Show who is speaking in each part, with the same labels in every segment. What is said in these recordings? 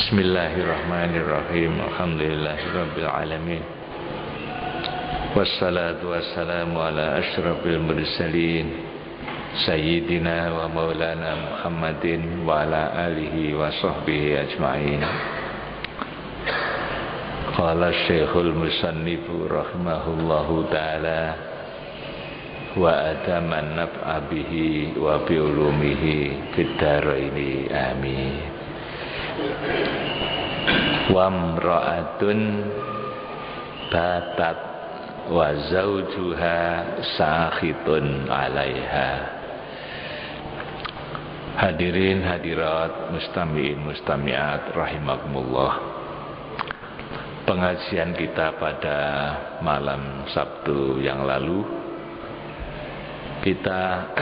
Speaker 1: Bismillahirrahmanirrahim. Alhamdulillahirabbil alamin. Wassalatu wassalamu ala asyrafil mursalin sayyidina wa maulana Muhammadin wa ala alihi wa sahbihi ajma'in. Qala Syekhul Musannifu rahimahullahu ta'ala wa adaman naf'a bihi wa bi ulumihi fid dharaini amin. Wa imra'atun batat wa zawjuha sakhitun 'alaiha. Hadirin hadirat mustami'in mustami'at rahimakumullah. Pengajian kita pada malam Sabtu yang lalu kita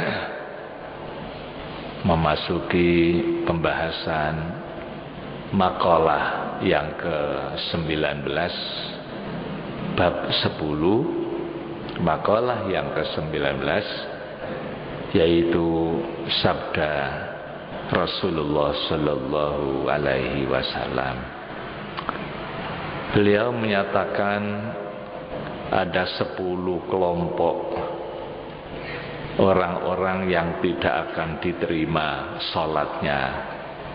Speaker 1: memasuki pembahasan makalah yang ke-19 bab 10, makalah yang ke-19 yaitu sabda Rasulullah sallallahu alaihi wasallam. Beliau menyatakan ada 10 kelompok orang-orang yang tidak akan diterima salatnya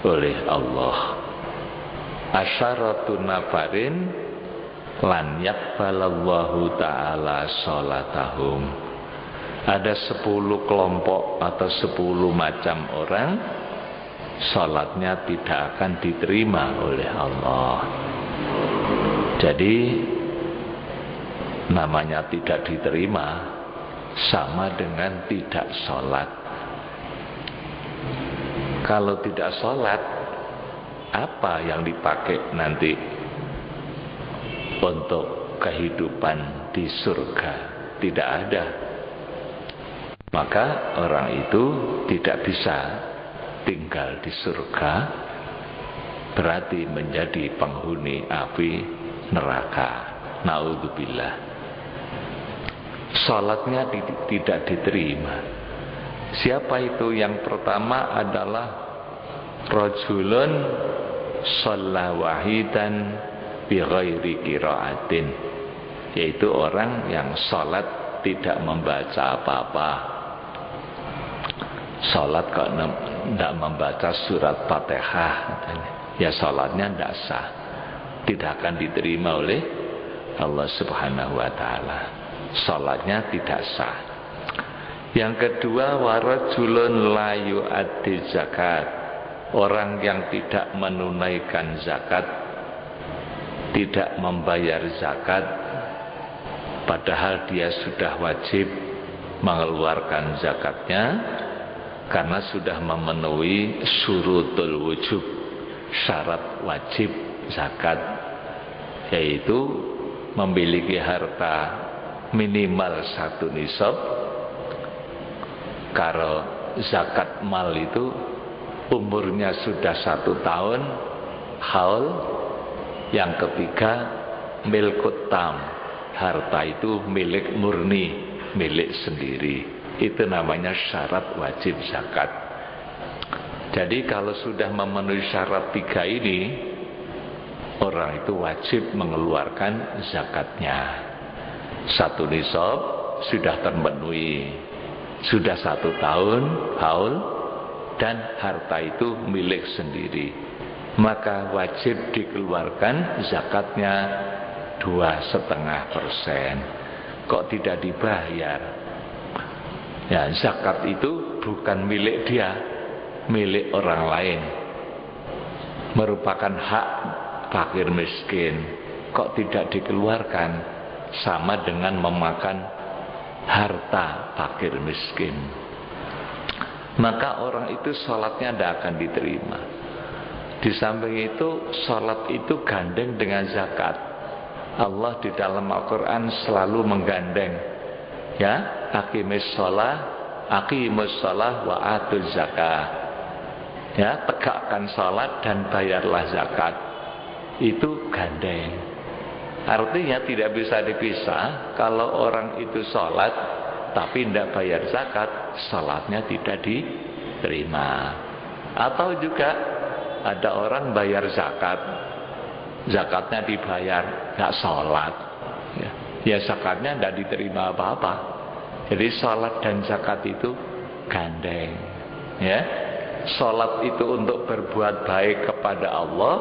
Speaker 1: oleh Allah. Asyaratun nafarin lan yakbalallahu ta'ala sholatahum. Ada 10 kelompok atau 10 macam orang sholatnya tidak akan diterima oleh Allah. Jadi namanya tidak diterima sama dengan tidak sholat. Kalau tidak sholat, apa yang dipakai nanti untuk kehidupan di surga? Tidak ada. Maka orang itu tidak bisa tinggal di surga, berarti menjadi penghuni api neraka. Naudzubillah. Salatnya tidak diterima. Siapa itu? Yang pertama adalah rajulun shalla wahidan bi ghairi qiraatin, yaitu orang yang salat tidak membaca apa-apa. Salat kok tidak membaca surat Fatihah, ya salatnya tidak sah, tidak akan diterima oleh Allah Subhanahu wa taala. Salatnya tidak sah. Yang kedua, warajulun la yu'addi zakat, orang yang tidak menunaikan zakat, tidak membayar zakat, padahal dia sudah wajib mengeluarkan zakatnya karena sudah memenuhi syurutul wujub, syarat wajib zakat, yaitu memiliki harta minimal 1 nisab. Kalau zakat mal itu umurnya sudah 1 tahun, haul. Yang ketiga, milkut tam, harta itu milik murni, milik sendiri. Itu namanya syarat wajib zakat. Jadi kalau sudah memenuhi syarat 3 ini, orang itu wajib mengeluarkan zakatnya. 1 nisab sudah terpenuhi, sudah 1 tahun, haul, dan harta itu milik sendiri, maka wajib dikeluarkan zakatnya 2,5%. Kok tidak dibayar? Ya, zakat itu bukan milik dia, milik orang lain, merupakan hak fakir miskin. Kok tidak dikeluarkan? Sama dengan memakan harta fakir miskin. Maka orang itu sholatnya tidak akan diterima. Di samping itu, sholat itu gandeng dengan zakat. Allah di dalam Al-Quran selalu menggandeng, ya, aqimus sholah wa atuz zakah, ya, tegakkan sholat dan bayarlah zakat. Itu gandeng. Artinya tidak bisa dipisah. Kalau orang itu sholat tapi tidak bayar zakat, sholatnya tidak diterima. Atau juga ada orang bayar zakat, zakatnya dibayar, nggak sholat, ya zakatnya nggak diterima apa-apa. Jadi sholat dan zakat itu gandeng, ya. Sholat itu untuk berbuat baik kepada Allah,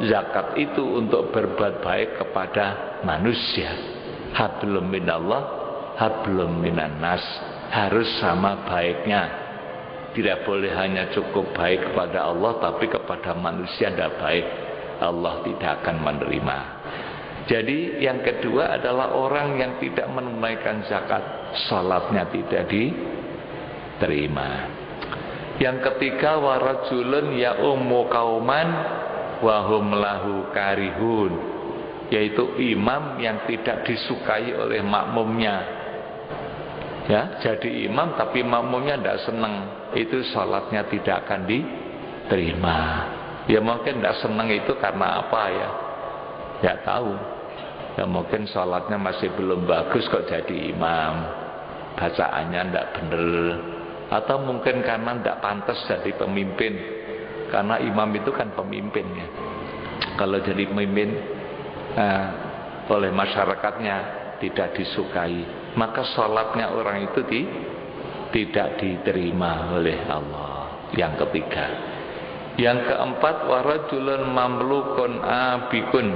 Speaker 1: zakat itu untuk berbuat baik kepada manusia. Hablum minallah, hablum minan nas, harus sama baiknya. Tidak boleh hanya cukup baik kepada Allah, tapi kepada manusia tidak baik, Allah tidak akan menerima. Jadi yang kedua adalah orang yang tidak menunaikan zakat, salatnya tidak diterima. Yang ketiga, warajulun ya ummu kauman wahum lahu karihun, yaitu imam yang tidak disukai oleh makmumnya. Ya, jadi imam tapi makmumnya tidak senang, itu salatnya tidak akan diterima. Ya mungkin tidak senang itu karena apa ya? Tidak tahu. Ya mungkin salatnya masih belum bagus kok jadi imam, bacaannya tidak benar, atau mungkin karena tidak pantas jadi pemimpin, karena imam itu kan pemimpinnya. Kalau jadi pemimpin oleh masyarakatnya tidak disukai, maka salatnya orang itu tidak diterima oleh Allah. Yang ketiga. Yang keempat, warajulun mamlukun abikun,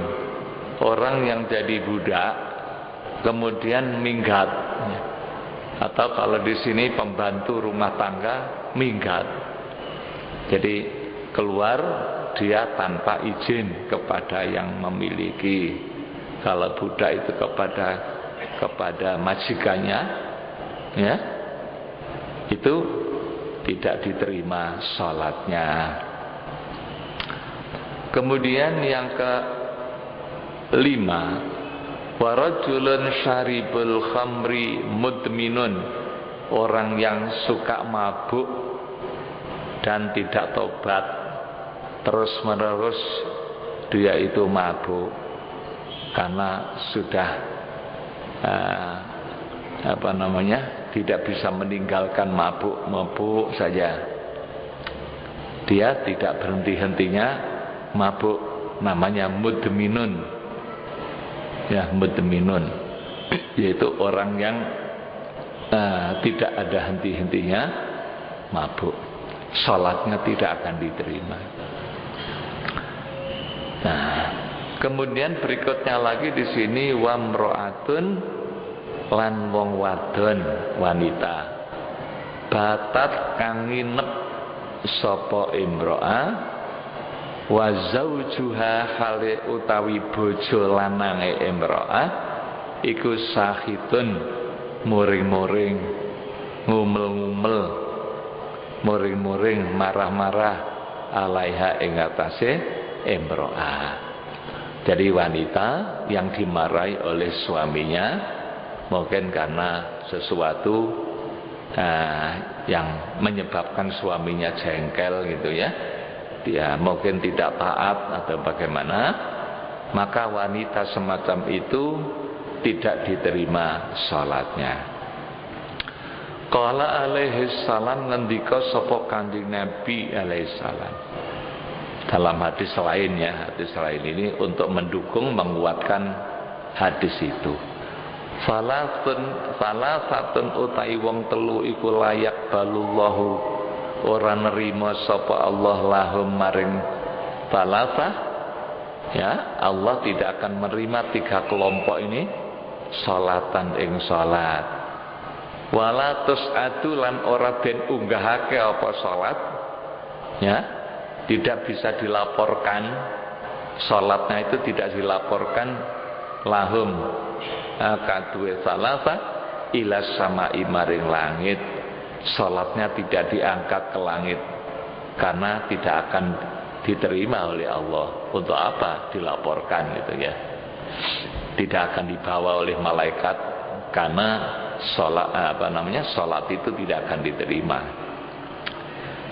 Speaker 1: orang yang jadi budak kemudian minggat, atau kalau di sini pembantu rumah tangga minggat. Jadi keluar dia tanpa izin kepada yang memiliki. Kalau budak itu kepada majikannya, ya, itu tidak diterima salatnya. Kemudian yang kelima, warajulun syaribul khamri mudminun, orang yang suka mabuk dan tidak tobat, terus menerus dia itu mabuk karena sudah tidak bisa meninggalkan mabuk saja. Dia tidak berhenti-hentinya mabuk, namanya mudminun. Ya, mudminun, yaitu orang yang tidak ada henti-hentinya mabuk, salatnya tidak akan diterima. Nah, kemudian berikutnya lagi di sini wamro'atun, lan wong wadon, wanita, batat kang nginep sapa imro'ah, wa zaujuha hale utawi bojo lanange imro'ah iku sahitun, muring-muring, ngumel-ngumel, muring-muring, marah-marah, alaiha ing atase imro'ah. Jadi wanita yang dimarahi oleh suaminya, mungkin karena sesuatu yang menyebabkan suaminya jengkel gitu ya, dia mungkin tidak taat atau bagaimana, maka wanita semacam itu tidak diterima salatnya. Qala alaihi salam, ngendika sapa Kanjeng Nabi alaihi salam dalam hadis lain, ya, hadis lain ini untuk mendukung, menguatkan hadis itu. Salatun utai wong telu iku layak balullahu, ora nerima sapa Allah lahum maring salatah, ya, Allah tidak akan menerima tiga kelompok ini salatan ing salat. Wala tus'atu, lan ora den unggahake apa salat, ya, tidak bisa dilaporkan, salatnya itu tidak dilaporkan lahum kadue salatah ila samai maring langit, salatnya tidak diangkat ke langit karena tidak akan diterima oleh Allah. Untuk apa dilaporkan gitu ya, tidak akan dibawa oleh malaikat karena salat itu tidak akan diterima.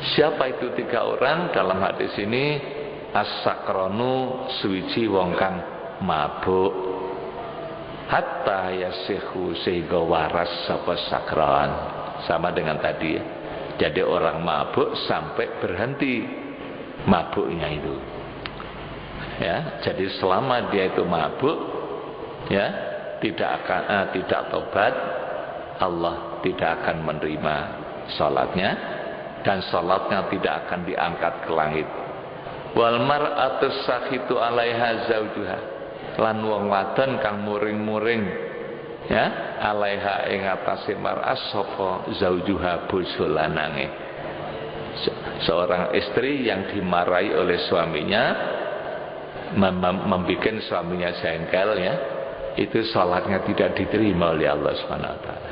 Speaker 1: Siapa itu tiga orang? Dalam hadis ini as-sakronu, suwiji wong kang mabuk, hatta yasihu, sehingga waras sapa sakron, sama dengan tadi ya. Jadi orang mabuk sampai berhenti mabuknya itu. Ya, jadi selama dia itu mabuk, ya, tidak tobat, Allah tidak akan menerima salatnya, dan salatnya tidak akan diangkat ke langit. Wal mar'atu sakhitu 'alaiha zaujuha, lan wong wadon kang muring-muring, ya, 'alaiha ing atase mar'as sapa zaujuha bojo lanange. Seorang istri yang dimarahi oleh suaminya, membikin suaminya jengkel, ya, itu salatnya tidak diterima oleh Allah Subhanahu wa taala.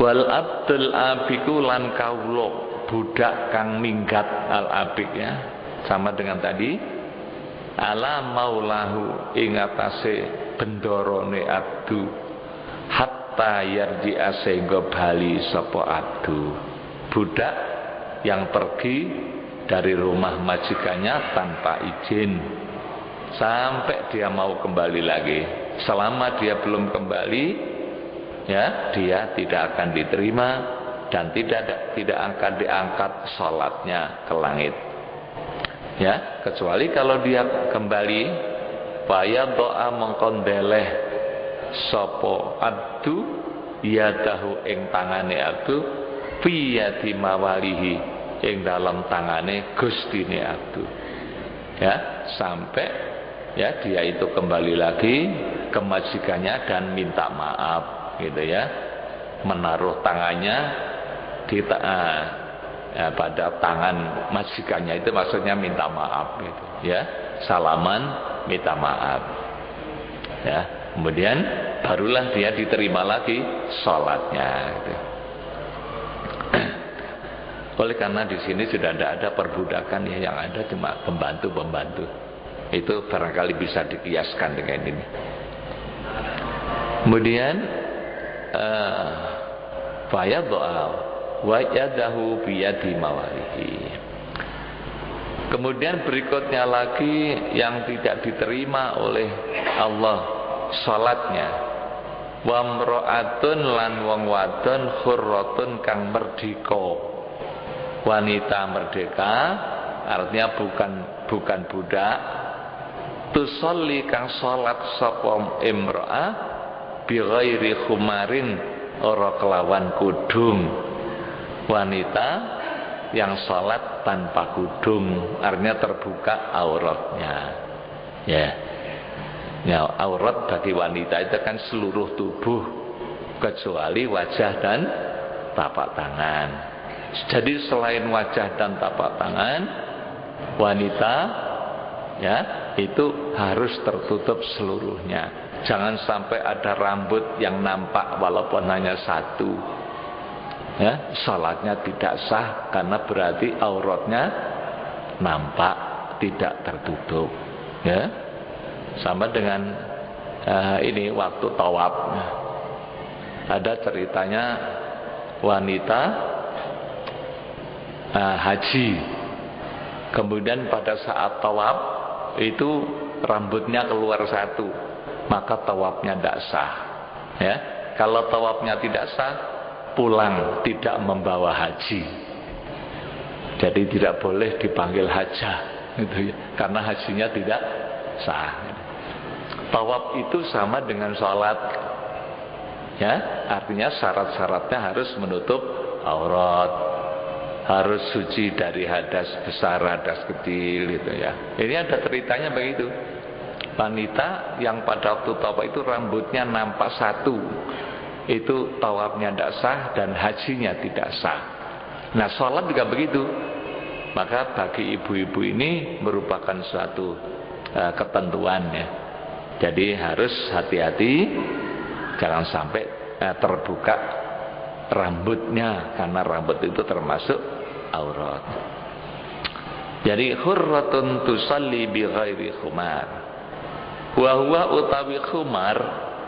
Speaker 1: Wal abdul abiku lan kawula budak kang minggat, al abik, ya, sama dengan tadi, ala maulahu ing atase bendorone abdu, hatta yarji'a sehingga bali sapa abdu. Budak yang pergi dari rumah majikannya tanpa izin sampai dia mau kembali lagi. Selama dia belum kembali, ya, dia tidak akan diterima dan tidak akan diangkat salatnya ke langit, ya, kecuali kalau dia kembali. Faya doa mengkondeleh sopo abdu yadahu ing tangane abdu fiyati mawalihi ing dalam tangane gustine abdu, ya, sampai, ya, dia itu kembali lagi ke majikannya dan minta maaf, gitu, ya, menaruh tangannya di pada tangan majikannya, itu maksudnya minta maaf, gitu, ya, salaman minta maaf, ya, kemudian barulah dia diterima lagi salatnya, gitu. Oleh karena di sini sudah tidak ada perbudakan, ya, yang ada cuma pembantu-pembantu. Itu barangkali bisa dikiaskan dengan ini. Kemudian faya doa wa yadahu biyadi mawalihi. Kemudian berikutnya lagi yang tidak diterima oleh Allah salatnya, wa mra'atun lan wong wadon khurratun kang merdeka. Wanita merdeka artinya bukan budak, tusolli kang salat sapa imra'ah bi ghairi khumarin, ora kelawan kudung. Wanita yang salat tanpa kudung artinya terbuka auratnya, ya. Ya, aurat bagi wanita itu kan seluruh tubuh kecuali wajah dan tapak tangan. Jadi selain wajah dan tapak tangan, wanita, ya, itu harus tertutup seluruhnya. Jangan sampai ada rambut yang nampak walaupun hanya satu, ya, salatnya tidak sah karena berarti auratnya nampak, tidak tertutup, ya. Sama dengan ini waktu tawaf, ada ceritanya wanita haji, kemudian pada saat tawaf itu rambutnya keluar satu, maka tawafnya tidak sah, ya. Kalau tawafnya tidak sah, pulang tidak membawa haji, jadi tidak boleh dipanggil hajah, gitu, ya, karena hajinya tidak sah. Tawaf itu sama dengan sholat, ya, artinya syarat-syaratnya harus menutup aurat, harus suci dari hadas besar, hadas kecil, gitu, ya. Ini ada ceritanya begitu. Wanita yang pada waktu tawaf itu rambutnya nampak satu, itu tawafnya tidak sah dan hajinya tidak sah. Nah, sholat juga begitu. Maka bagi ibu-ibu ini merupakan suatu ketentuan, ya. Jadi harus hati-hati, jangan sampai terbuka rambutnya, karena rambut itu termasuk aurat. Jadi hurratun tusalli bi ghairi khumar. Wa huwa utawi khumar,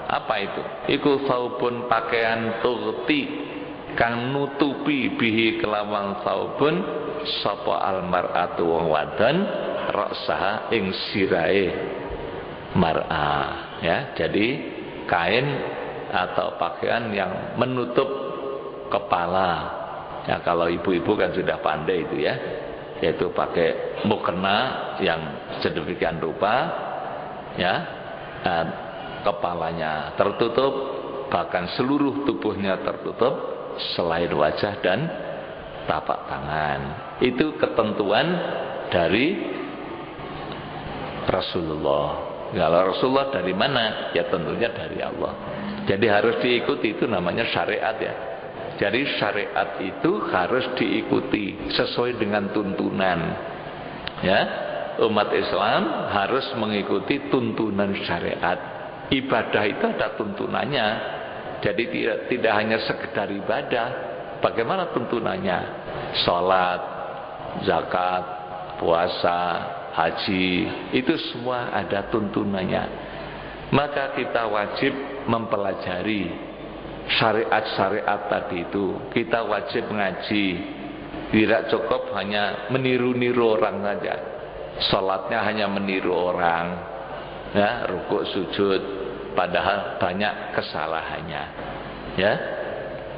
Speaker 1: apa itu? Iku saubun pakaian tughti kang nutupi bihi kelawan saubun sapa almar'atu wong wadon ra'saha ing sirahe mar'ah, ya. Jadi kain atau pakaian yang menutup kepala, ya. Kalau ibu-ibu kan sudah pandai itu, ya, yaitu pakai mukena yang sedemikian rupa, ya, kepalanya tertutup, bahkan seluruh tubuhnya tertutup selain wajah dan tapak tangan. Itu ketentuan dari Rasulullah. Kalau Rasulullah dari mana? Ya tentunya dari Allah. Jadi harus diikuti, itu namanya syariat ya. Jadi syariat itu harus diikuti sesuai dengan tuntunan. Ya, umat Islam harus mengikuti tuntunan syariat. Ibadah itu ada tuntunannya. Jadi tidak hanya sekedar ibadah. Bagaimana tuntunannya? Salat, zakat, puasa, haji, itu semua ada tuntunannya. Maka kita wajib mempelajari syariat-syariat tadi itu. Kita wajib ngaji. Tidak cukup hanya meniru-niru orang saja. Salatnya hanya meniru orang, ya, rukuk sujud, padahal banyak kesalahannya. Ya,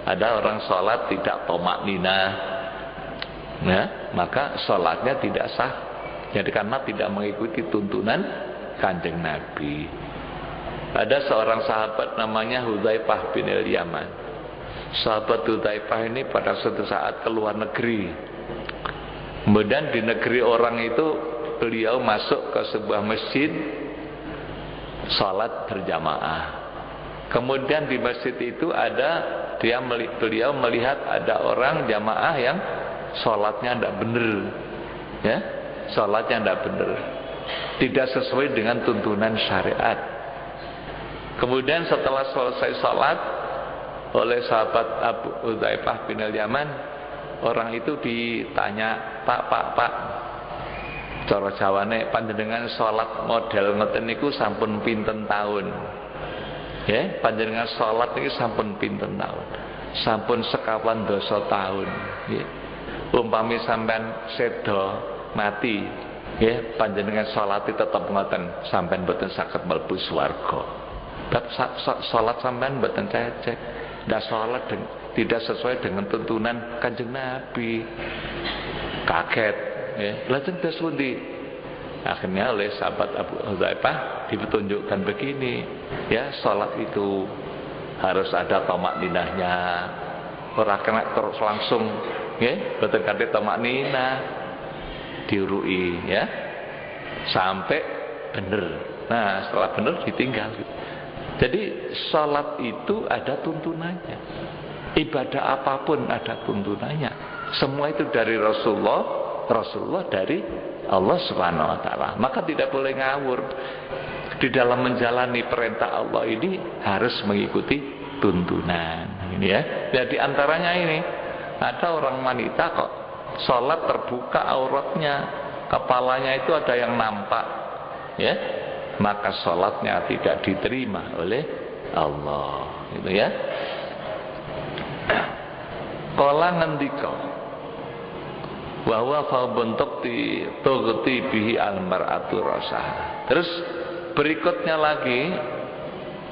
Speaker 1: ada orang salat tidak tomak ninah, ya, maka salatnya tidak sah. Jadi karena tidak mengikuti tuntunan Kanjeng Nabi. Ada seorang sahabat namanya Hudzaifah bin al-Yaman. Sahabat Hudzaifah ini pada suatu saat keluar negeri. Kemudian di negeri orang itu beliau masuk ke sebuah masjid, salat berjamaah. Kemudian di masjid itu beliau melihat ada orang jamaah yang salatnya tidak benar, ya, salatnya tidak benar, tidak sesuai dengan tuntunan syariat. Kemudian setelah selesai salat oleh sahabat Abu Hudzaifah bin al-Yaman, orang itu ditanya, Pak, cara Jawane panjenengan salat model ngoten niku sampun pinten taun? Ya, panjenengan salat niki sampun pinten taun? Sampun sekawan dosa taun. Ya. Umpami sampean sedo mati, ya, panjenengan salat tetep ngoten, sampean boten saged mlebu swarga. Bab salat sampean mboten cecek, ndak salat tidak sesuai dengan tuntunan Kanjeng Nabi. Kaget, ya. Lajeng terus pundi? Akhirnya oleh sahabat Abu Hudzaifah dipetunjukkan begini, ya, salat itu harus ada tomak ninahnya. Ora kena terus langsung, ya, boten kate tomak ninah. Diurui, ya, sampai bener. Nah, setelah bener ditinggal. Jadi salat itu ada tuntunannya. Ibadah apapun ada tuntunannya. Semua itu dari Rasulullah dari Allah Subhanahu wa taala. Maka tidak boleh ngawur. Di dalam menjalani perintah Allah ini harus mengikuti tuntunan. Ini ya. Jadi antaranya ini ada orang wanita kok salat terbuka auratnya, kepalanya itu ada yang nampak. Ya. Maka sholatnya tidak diterima oleh Allah, gitu ya. Kala ngendika bahwa fa bentuk di togti bihi almar'atu rasaha. Terus berikutnya lagi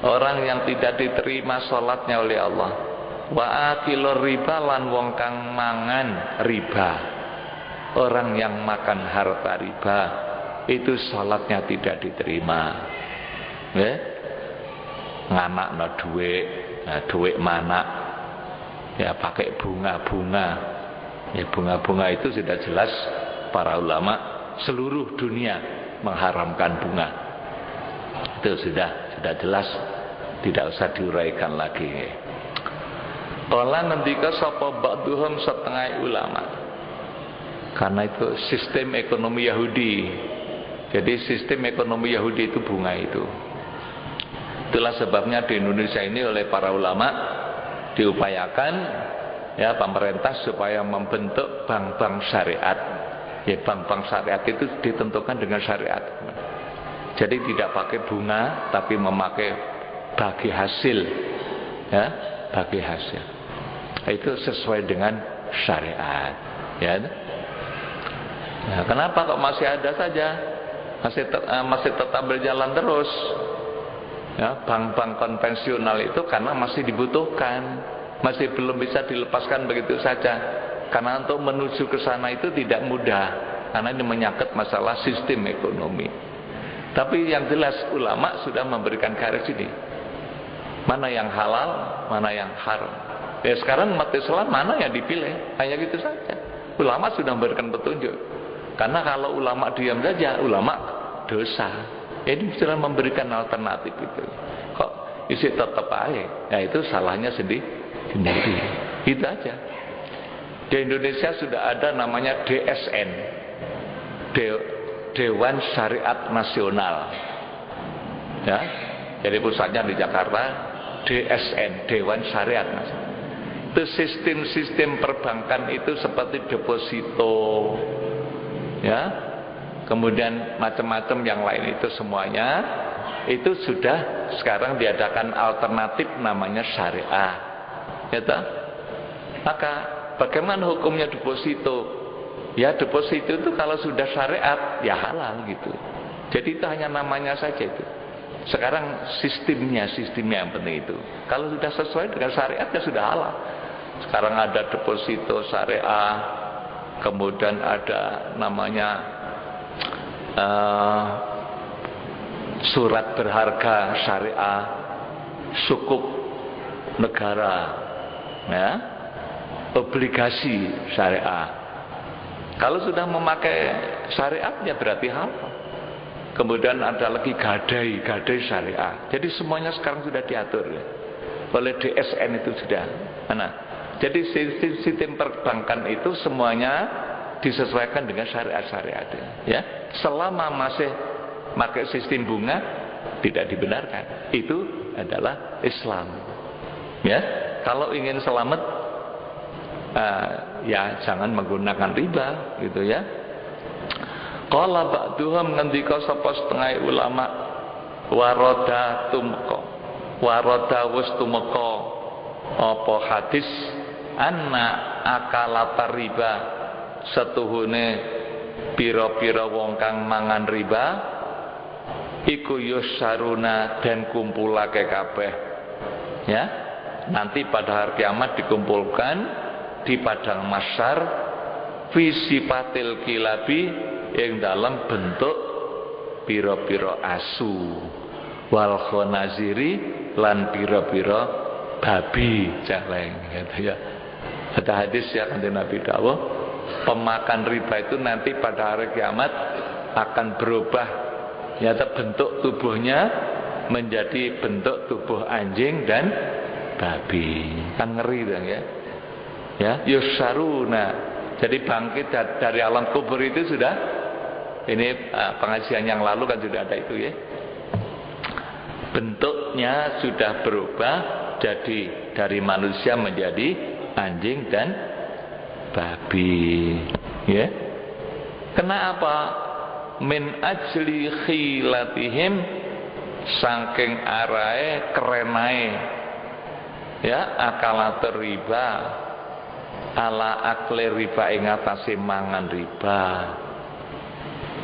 Speaker 1: orang yang tidak diterima sholatnya oleh Allah. Wa akilur riba lan wong kang mangan riba. Orang yang makan harta riba itu salatnya tidak diterima. Ya. Nganakno duit mana? Ya pakai bunga-bunga. Ya bunga-bunga itu sudah jelas para ulama seluruh dunia mengharamkan bunga. Itu sudah jelas, tidak usah diuraikan lagi. Kala ngendika sapa ba'duhum setengah ulama. Karena itu sistem ekonomi Yahudi. Jadi sistem ekonomi Yahudi itu bunga itu. Itulah sebabnya di Indonesia ini oleh para ulama diupayakan, ya, pemerintah supaya membentuk bank-bank syariat. Ya, bank-bank syariat itu ditentukan dengan syariat. Jadi tidak pakai bunga tapi memakai bagi hasil, ya, bagi hasil. Itu sesuai dengan syariat, ya. Nah, kenapa kok masih ada saja? Masih tetap berjalan terus, ya, bank-bank konvensional itu karena masih dibutuhkan, masih belum bisa dilepaskan begitu saja. Karena untuk menuju ke sana itu tidak mudah, karena ini menyangkut masalah sistem ekonomi. Tapi yang jelas ulama sudah memberikan garis ini, mana yang halal, mana yang haram. Ya sekarang umat Islam mana yang dipilih, hanya gitu saja. Ulama sudah memberikan petunjuk. Karena kalau ulama diam saja, ulama dosa. Ini sudah memberikan alternatif itu. Kok isi tetap aja? Ya itu salahnya sendiri. Itu aja. Di Indonesia sudah ada namanya DSN, Dewan Syariat Nasional. Ya, jadi pusatnya di Jakarta. DSN, Dewan Syariat Nasional. Itu sistem-sistem perbankan itu seperti deposito, ya, kemudian macam-macam yang lain itu semuanya itu sudah sekarang diadakan alternatif namanya syariah, ya toh? Maka bagaimana hukumnya deposito? Ya deposito itu kalau sudah syariat ya halal gitu. Jadi itu hanya namanya saja itu. Sekarang sistemnya yang penting itu. Kalau sudah sesuai dengan syariat ya sudah halal. Sekarang ada deposito syariah, kemudian ada namanya surat berharga syariah, sukuk negara, ya, obligasi syariah. Kalau sudah memakai syariat ya berarti halal. Kemudian ada lagi gadai syariah. Jadi semuanya sekarang sudah diatur ya, oleh DSN itu sudah. Nah, jadi sistem perbankan itu semuanya disesuaikan dengan syariat ya. Selama masih pakai sistem bunga tidak dibenarkan. Itu adalah Islam. Ya, kalau ingin selamat ya jangan menggunakan riba gitu ya. Qala ba'duhum ngendika sapa setengah ulama warada wis tumeka apa hadis anna akalata riba setuhune pira-pira wong kang mangan riba iku yusaruna dan kumpulake kabeh ya, nanti pada hari kiamat dikumpulkan di padang mahsyar fi sifatil kilabi yang dalam bentuk pira-pira asu wal khonaziri lan pira-pira babi celeng gitu ya. Ada hadis ya kanjeng Nabi dawuh, pemakan riba itu nanti pada hari kiamat akan berubah, nyata bentuk tubuhnya menjadi bentuk tubuh anjing dan babi. Kan ngeri dong ya. Ya, yusaruna. Jadi bangkit dari alam kubur itu sudah, ini pengajian yang lalu kan sudah ada itu ya. Bentuknya sudah berubah jadi dari manusia menjadi anjing dan babi. Ya. Kenapa? Min ajli khilatihim, saking arae kerenae. Ya, akalatur riba. Ala akle riba ing atase mangan riba.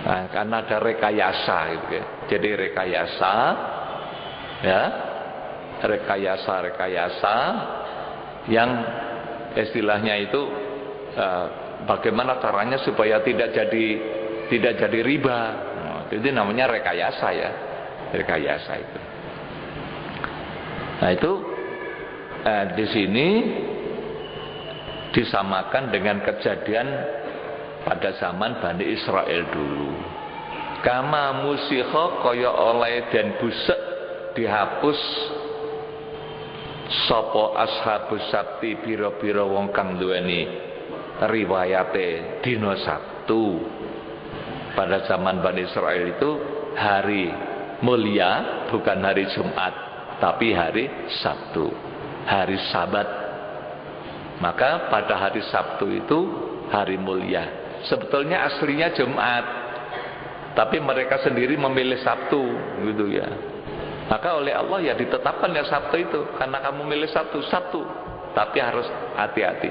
Speaker 1: Nah, karena ada rekayasa gitu ya. Jadi rekayasa ya, rekayasa yang istilahnya itu bagaimana caranya supaya tidak jadi riba. Nah, itu namanya rekayasa ya. Rekayasa itu. Nah, itu di sini disamakan dengan kejadian pada zaman Bani Israel dulu. Kama musikha kaya oleh dan busek dihapus sapa ashabus sabti bira-bira wong kang duweni riwayate dina Sabtu. Pada zaman Bani Israel itu hari mulia, bukan hari Jumat, tapi hari Sabtu, hari Sabat. Maka pada hari Sabtu itu hari mulia. Sebetulnya aslinya Jumat, tapi mereka sendiri memilih Sabtu gitu ya. Maka oleh Allah ya ditetapkan ya Sabtu itu, karena kamu milih Sabtu. Tapi harus hati-hati.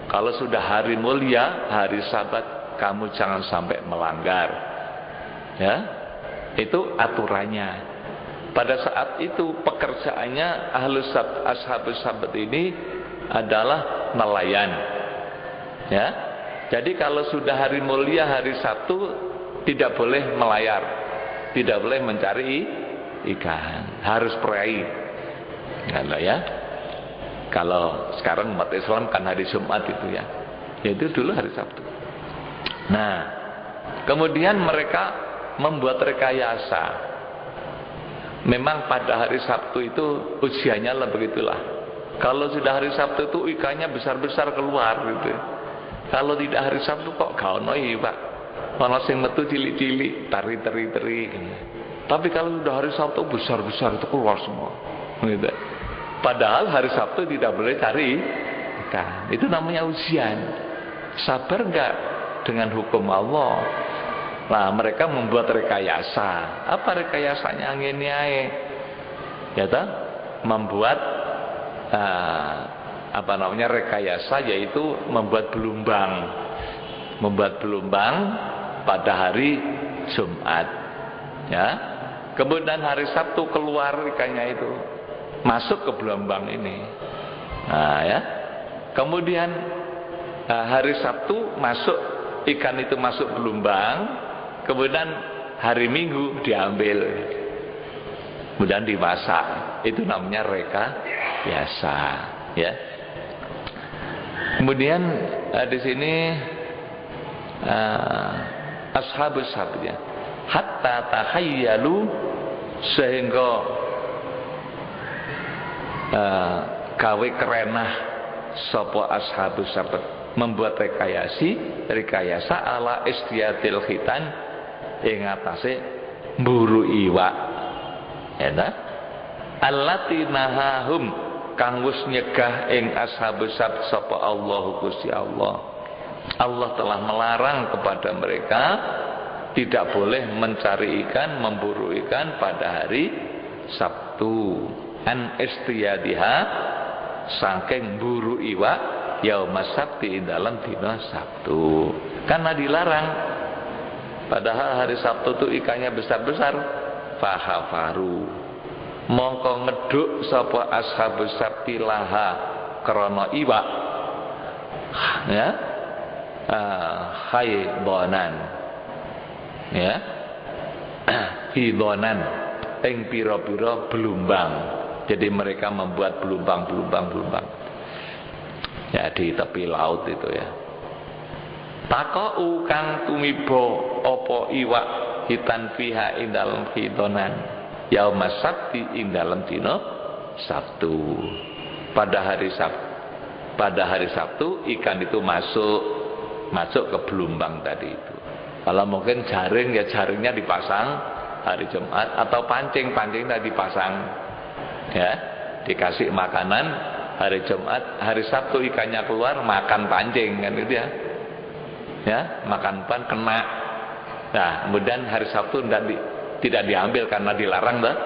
Speaker 1: Kalau sudah hari mulia, hari Sabat, kamu jangan sampai melanggar. Ya, itu aturannya. Pada saat itu pekerjaannya ashabus Sabat ini adalah nelayan. Ya. Jadi kalau sudah hari mulia hari Sabtu tidak boleh melayar, tidak boleh mencari ikan, harus pray. Ya. Kalau sekarang umat Islam kan hari Jumat itu ya. Itu dulu hari Sabtu. Nah, kemudian mereka membuat rekayasa. Memang pada hari Sabtu itu usianya lah begitulah. Kalau sudah hari Sabtu itu ikannya besar-besar keluar gitu. Kalau tidak hari Sabtu kok gak ono Pak. Ono sing metu cilik-cilik, tari-teri-teri gitu. Tapi kalau sudah hari Sabtu besar-besar itu keluar semua. Gitu. Padahal hari Sabtu tidak boleh cari ikan. Itu namanya ujian. Sabar enggak dengan hukum Allah? Nah, mereka membuat rekayasa. Apa rekayasanya? Ngene ae. Ya toh? Membuat rekayasa, yaitu membuat belumbang. Membuat belumbang pada hari Jumat. Ya. Kemudian hari Sabtu keluar ikannya itu. Masuk ke belumbang ini. Nah, ya. Kemudian hari Sabtu masuk, ikan itu masuk belumbang. Kemudian hari Minggu diambil, kemudian dimasak. Itu namanya rekayasa, ya. Kemudian di sini ashabus sabya hatta takhayyalu, sehingga gawe kerenah sapa ashabus sabt, membuat rekayasa ala istiadil khitan ing atase mburu iwak. Ya, allati nahahum kang wis nyegah ing ashabus sabt sapa Allah Gusti Allah. Allah telah melarang kepada mereka tidak boleh mencari ikan, memburu ikan pada hari Sabtu. An istiyadiha, saking buru iwak yaumas sabti dalam dina Sabtu. Karena dilarang. Padahal hari Sabtu itu ikannya besar-besar. Fahafaru, mongko ngeduk sapa ashabus sabti laha krana iwak. Ya. Khaydonan. Ya. Hidonan ing pira-pira belumbang. Jadi mereka membuat belumbang. Ya, di tepi laut itu ya. Takau kang tumiba apa iwak hitan fiha ing dalem hidonan yaumas sabti ing dalem dina Sabtu. Pada hari Sabtu ikan itu masuk ke belumbang tadi itu. Kalau mungkin jaring, ya jaringnya dipasang hari Jumat, atau pancingnya dipasang. Ya, dikasih makanan hari Jumat, hari Sabtu ikannya keluar, makan pancing kan gitu ya. Ya, makan pan kena. Nah, kemudian hari Sabtu tidak diambil karena dilarang dah.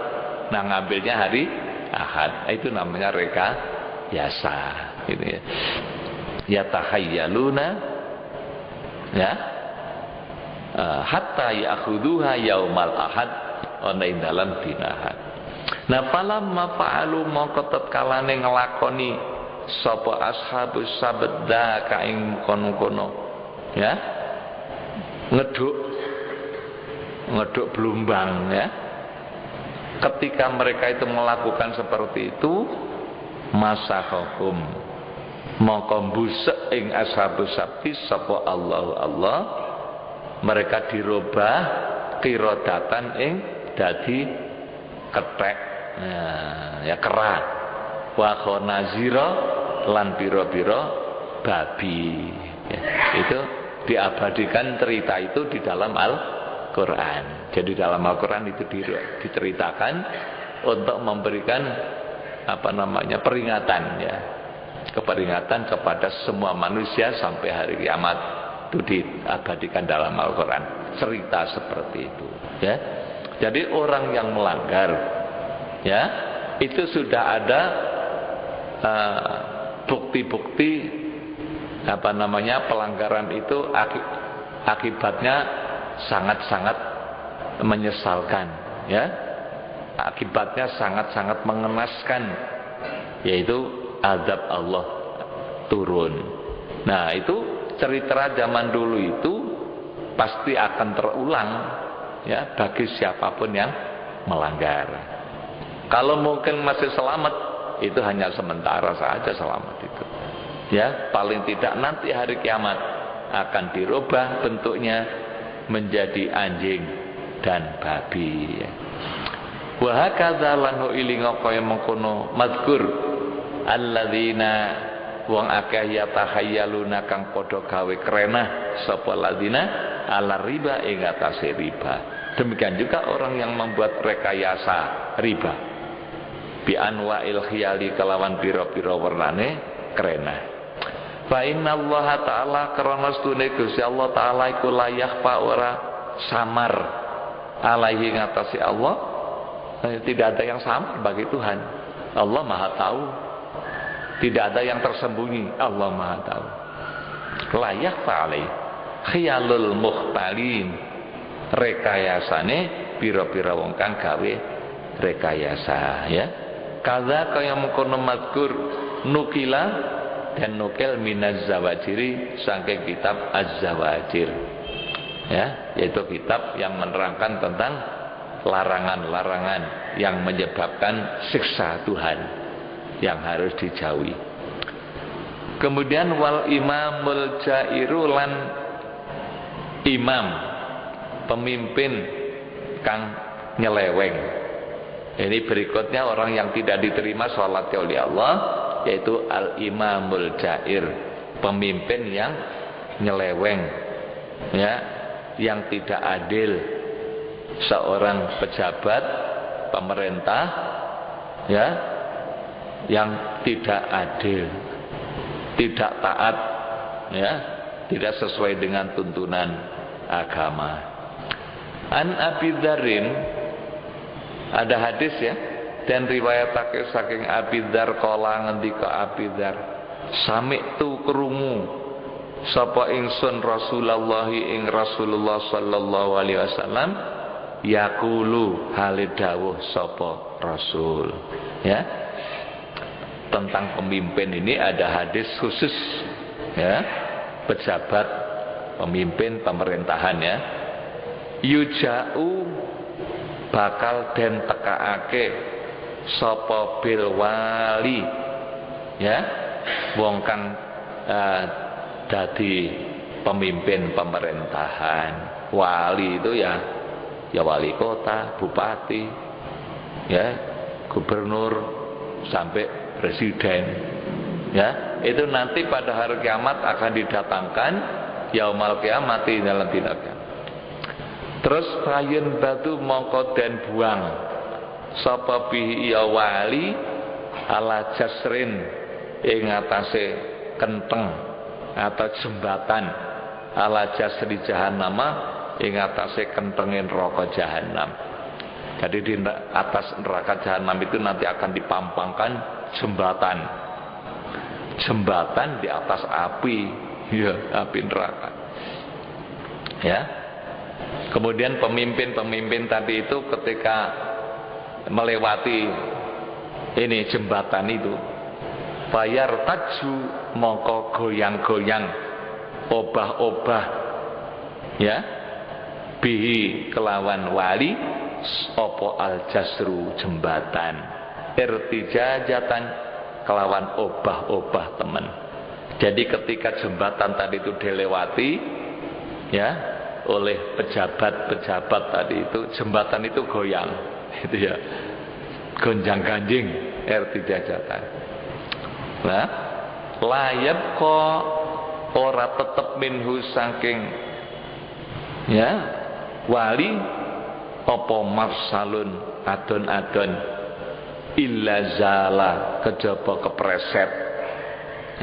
Speaker 1: Nah, ngambilnya hari Ahad. Itu namanya rekayasa gitu ya. Ya tahayyaluna, ya. Hatta ya'khuduha yaumal ahad ana ing dalam dina Ahad. Nah, falamma fa'alu mongko tetkalane nglakoni sapa ashabus sabda ka ing kono-kono, ya, ngeduk belumbang, ya. Ketika mereka itu melakukan seperti itu, masakhum mongko mbusek ing ashabus sabti sapa Allah, mereka dirubah qiradatan ing dadi kethek, ya, kera, wa khonazira lan pira-pira babi, ya. Itu diabadikan cerita itu di dalam Al-Quran. Jadi dalam Al-Quran itu diceritakan untuk memberikan peringatan, ya, keperingatan kepada semua manusia sampai hari kiamat. Itu diabadikan dalam Al-Quran, cerita seperti itu, ya. Jadi orang yang melanggar, ya, itu sudah ada bukti-bukti pelanggaran itu akibatnya sangat-sangat menyesalkan, ya. Akibatnya sangat-sangat mengenaskan, yaitu azab Allah turun. Nah, itu cerita zaman dulu itu pasti akan terulang ya bagi siapapun yang melanggar. Kalau mungkin masih selamat, itu hanya sementara saja selamat itu. Ya, paling tidak nanti hari kiamat akan dirubah bentuknya menjadi anjing dan babi. Wa hakadza lanhu ilinga kaya mengkono mazkur alladzina wong akeh ya tahayyaluna kang padha gawe kerenah sapa ladzina ala riba ing atase riba. Demikian juga orang yang membuat rekayasa riba bi anwa'il khiyali kelawan pira-pira warnane kerenah. Fa inna Allah taala karena stune Gusti Allah taala iku layah pa ora samar alaihi ngatasi Allah. Tidak ada yang samar bagi Tuhan. Allah Maha tahu. Tidak ada yang tersembunyi. Allah Maha tahu. Layah pa alaihi khiyalul mukhtalin, rekayasane pira-pira wong kang gawe rekayasa ya. Kaza kaya mengkono mazkur nukila dan nukil minaz zawajiri saking kitab Az-Zawajir ya, yaitu kitab yang menerangkan tentang larangan-larangan yang menyebabkan siksa Tuhan yang harus dijauhi. Kemudian wal imamul jairu lan imam pemimpin kang nyeleweng. Ini berikutnya orang yang tidak diterima sholatnya oleh Allah, yaitu al-imamul jair, pemimpin yang nyeleweng ya, yang tidak adil. Seorang pejabat pemerintah ya, yang tidak adil, tidak taat ya, tidak sesuai dengan tuntunan agama. An Abi Dzarrin, ada hadis ya, dan riwayatake saking Abi Dzar kala ngendika Abi Dzar, sami'tu krungu sapa ingsun Rasulullah ing Rasulullah sallallahu alaihi wasallam yaqulu hale dawuh sapa Rasul ya. Tentang pemimpin ini ada hadis khusus ya, pejabat pemimpin pemerintahan ya. Yuja'u bakal den tekaake sapa bil wali ya, wong kang dadi pemimpin pemerintahan. Wali itu ya wali kota, bupati ya, gubernur sampai presiden ya. Itu nanti pada hari kiamat akan didatangkan yaumal kiamati dalam tindakan. Terus fayun batu mongko dan buang sapa bihi ya wali ala jasrin ing atase kenteng atau jembatan ala jasri jahannama ing atase kentengin neraka jahanam. Jadi di atas neraka jahanam itu nanti akan dipampangkan jembatan di atas api ya, api neraka ya. Kemudian pemimpin tadi itu ketika melewati ini jembatan itu, bayar taju mongko goyang-goyang obah-obah ya, bihi kelawan wali opo al jasru jembatan, irtijajatan kelawan obah-obah teman. Jadi ketika jembatan tadi itu dilewati ya oleh pejabat-pejabat tadi itu, jembatan itu goyang itu ya, gonjang ganjing irtijajatan. Nah, layab kok ora tetep minhu saking ya wali apa marsalun adon-adon illa zala kejaba kepreset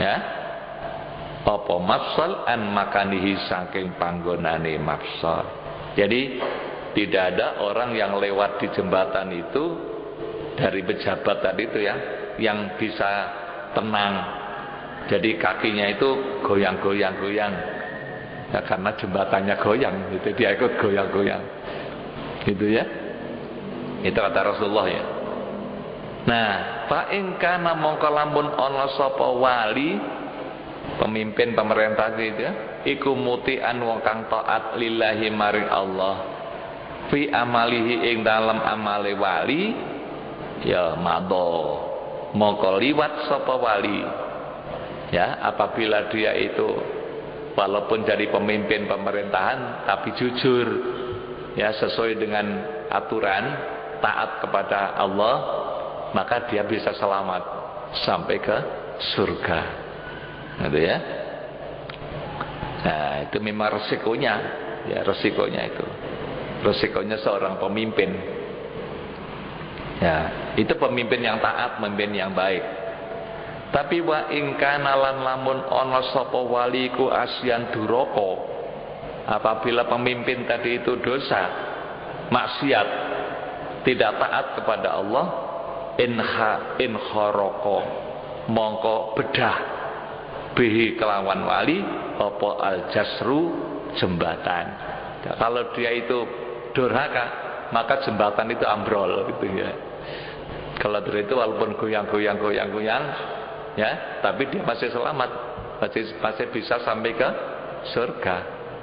Speaker 1: ya, apa mafsal an makanihi saking panggonane mafsal. Jadi tidak ada orang yang lewat di jembatan itu dari pejabat tadi itu ya yang bisa tenang. Jadi kakinya itu goyang-goyang-goyang ya, karena jembatannya goyang gitu, dia ikut goyang-goyang gitu ya. Itu kata Rasulullah ya. Nah, fa in kana mongko lamun ana sapa wali pemimpin pemerintah itu ya, iku mutian wong kang taat lillahi maring Allah fi amalihi ing dalam amale wali ya madho mongko liwat sapa wali ya apabila dia itu walaupun jadi pemimpin pemerintahan tapi jujur ya sesuai dengan aturan taat kepada Allah maka dia bisa selamat sampai ke surga gitu ya. Nah itu memang resikonya ya, resikonya itu resikonya seorang pemimpin ya, itu pemimpin yang taat, pemimpin yang baik. Tapi wa ingkana lan lamun ana sapa waliku asyan duraka, apabila pemimpin tadi itu dosa maksiat tidak taat kepada Allah, in kharaka mongko bedah bihi kelawan wali apa al jasru jembatan. Ya, kalau dia itu durhaka maka jembatan itu ambrol gitu ya. Kalau dia itu walaupun goyang ya, tapi dia masih selamat, masih bisa sampai ke surga.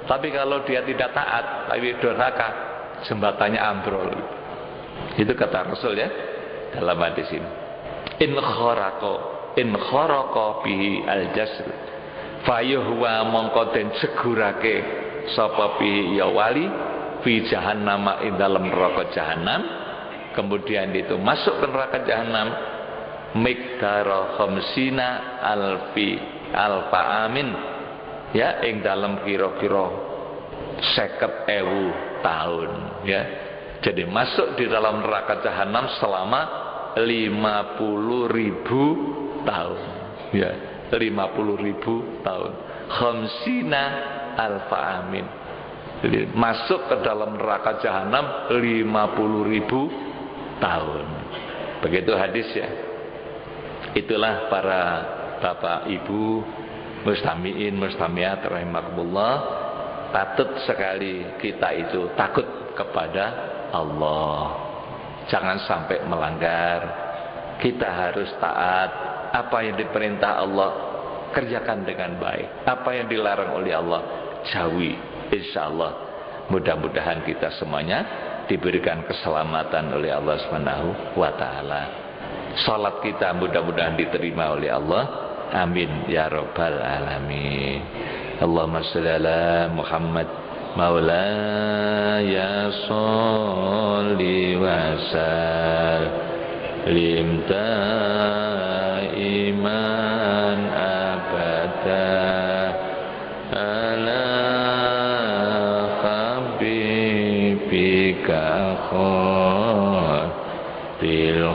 Speaker 1: Tapi kalau dia tidak taat, tapi durhaka, jembatannya ambrol. Itu kata Rasul ya dalam hadis ini. In kharaqa bihi al-jasr fayuhwa mongko den segurake sapa bihi ya wali fi jahannama ing dalam neraka jahanam, kemudian itu masuk ke neraka jahanam miqdara khamsina alfa amin ya ing dalam kira-kira 50.000 tahun ya. Jadi masuk di dalam neraka jahanam selama 50.000 tahun ya, 50.000 tahun. Khamsina alfa amin. Jadi masuk ke dalam neraka jahanam 50.000 tahun. Begitu hadis ya. Itulah para bapak ibu mustamiin mustamiat rahimakumullah, patut sekali kita itu takut kepada Allah. Jangan sampai melanggar. Kita harus taat. Apa yang diperintah Allah kerjakan dengan baik. Apa yang dilarang oleh Allah jauhi. Insyaallah mudah-mudahan kita semuanya diberikan keselamatan oleh Allah Subhanahu wa taala. Salat kita mudah-mudahan diterima oleh Allah. Amin ya rabbal alamin. Allahumma shalli ala Muhammad maulaya sholli wa sallim iman abada ala habibika khairil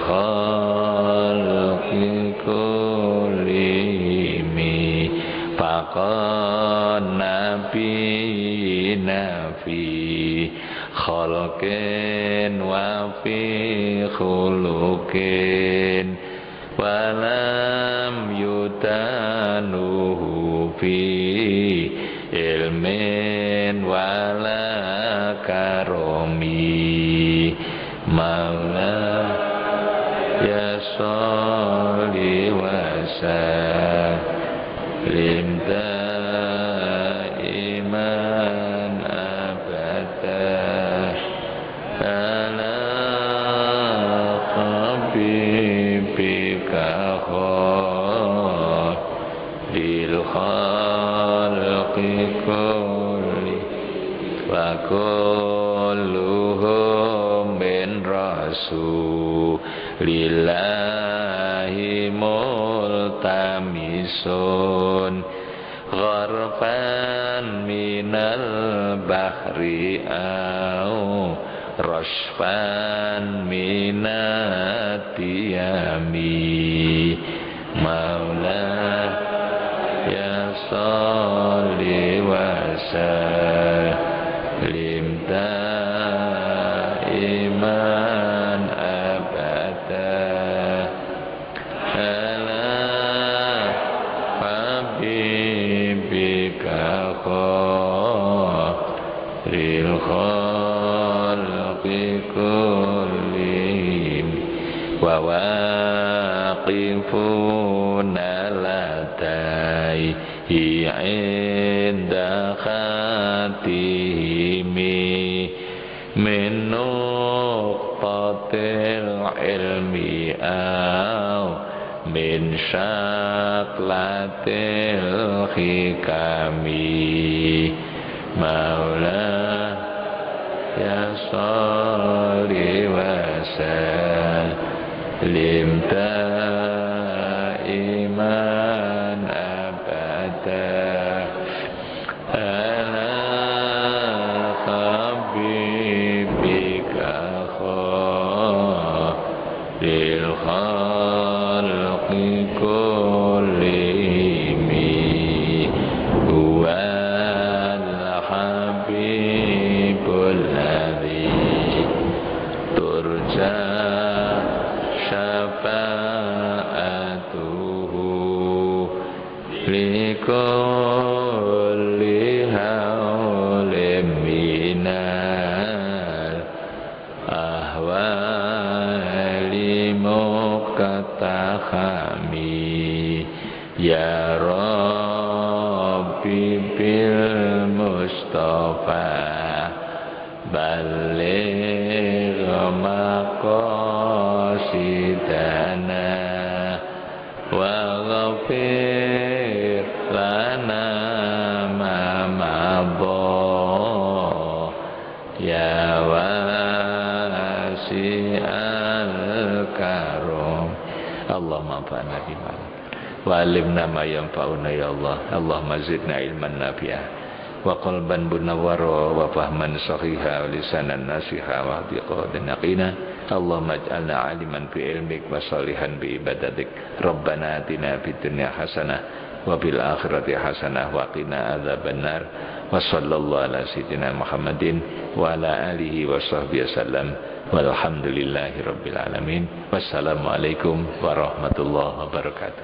Speaker 1: khalqi kullimi faqad nabina fi khalqin wa fi khuluqin walam yutanuhu fi ilmin wala karomi maula ya sholli wa sallim daiman abada ala habibika khairil khalqi kulli wa kulluhum min rasulillahi multamisun gharfan minal bahri au rashfan minatiyami maula ya sholli wa sallim daiman abada ala habibika khairil khalqi kullihim wa waqifuna ladai inda khatimi min nuqtatil ilmi aw min syaklatil hikami maula ya salli wa sallim daiman abada ala habibika khairil khalqi kullihim huwal habibul ladzi turja syafa'atuhu likulli hawlim minal ahwali muqtahami ya Rabbi bil Mustafa baligh maqasidana wa ghafir lana ma madha ya wasi'al karam Allahumma anfa'na bima wa 'allimna ma yanfa'una ya Allah Allahumma zidna ilman nafi'a wa qalban munawwara wa fahman sahiha wa lisanan nasiha wa diqadan yaqina Allahumma ij'alna 'aliman bi ilmik wa salihan bi ibadatik Rabbana atina fid dunya hasanah wa fil akhirati hasanah wa qina adzabannar wa sallallahu ala sayyidina Muhammadin wa ala alihi wa sahbihi wasallam walhamdulillahi rabbil alamin wassalamu alaikum warahmatullahi wabarakatuh.